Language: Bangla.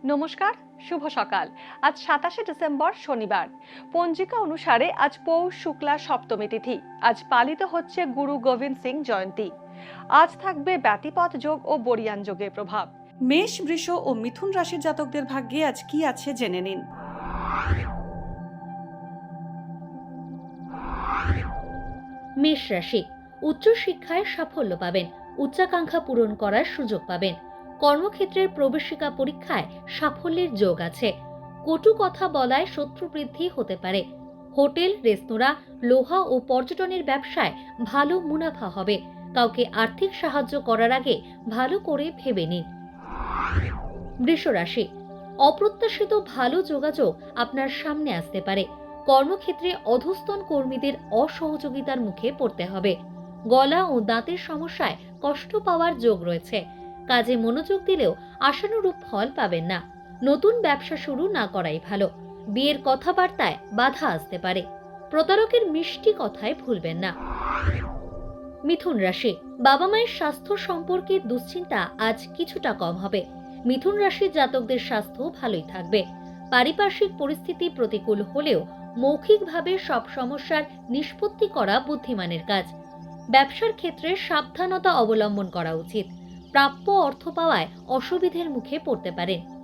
নমস্কার, শুভ সকাল। আজ 27শে ডিসেম্বর শনিবার। পঞ্জিকা অনুসারে আজ পৌষ শুক্লা সপ্তমী তিথি। আজ পালিত হচ্ছে গুরু গোবিন্দ সিং জয়ন্তী। আজ থাকবে ব্যতিপদ যোগ ও বরিয়ান যোগের প্রভাব। মেষ, বৃষ ও মিথুন রাশির জাতকদের ভাগ্যে আজ কি আছে জেনে নিন। মেষ রাশি, উচ্চশিক্ষায় সাফল্য পাবেন, উচ্চাকাঙ্ক্ষা পূরণ করার সুযোগ পাবেন। কর্মক্ষেত্রের প্রবেশিকা পরীক্ষায় সাফল্যের যোগ আছে। কটু কথা বলায় শত্রু বৃদ্ধি হতে পারে। হোটেল, রেস্তোরাঁ, লোহা ও পর্যটনের ব্যবসায় ভালো মুনাফা হবে। কাউকে আর্থিক সাহায্য করার আগে ভালো করে ভেবে নিন। বৃষ রাশি, অপ্রত্যাশিত ভালো যোগাযোগ আপনার সামনে আসতে পারে। কর্মক্ষেত্রে অধস্তন কর্মীদের অসহযোগিতার মুখে পড়তে হবে। গলা ও দাঁতের সমস্যায় কষ্ট পাওয়ার যোগ রয়েছে। কাজে মনোযোগ দিলেও আশানুরূপ ফল পাবেন না। নতুন ব্যবসা শুরু না করাই ভালো। বিয়ের কথাবার্তায় বাধা আসতে পারে। প্রতারকের মিষ্টি কথায় ভুলবেন না। মিথুন রাশি, বাবা মায়ের স্বাস্থ্য সম্পর্কে দুশ্চিন্তা আজ কিছুটা কম হবে। মিথুন রাশির জাতকদের স্বাস্থ্য ভালোই থাকবে। পারিপার্শ্বিক পরিস্থিতি প্রতিকূল হলেও মৌখিকভাবে সব সমস্যার নিষ্পত্তি করা বুদ্ধিমানের কাজ। ব্যবসার ক্ষেত্রে সাবধানতা অবলম্বন করা উচিত। প্রাপ্য অর্থ পাওয়ায় অসুবিধের মুখে পড়তে পারেন।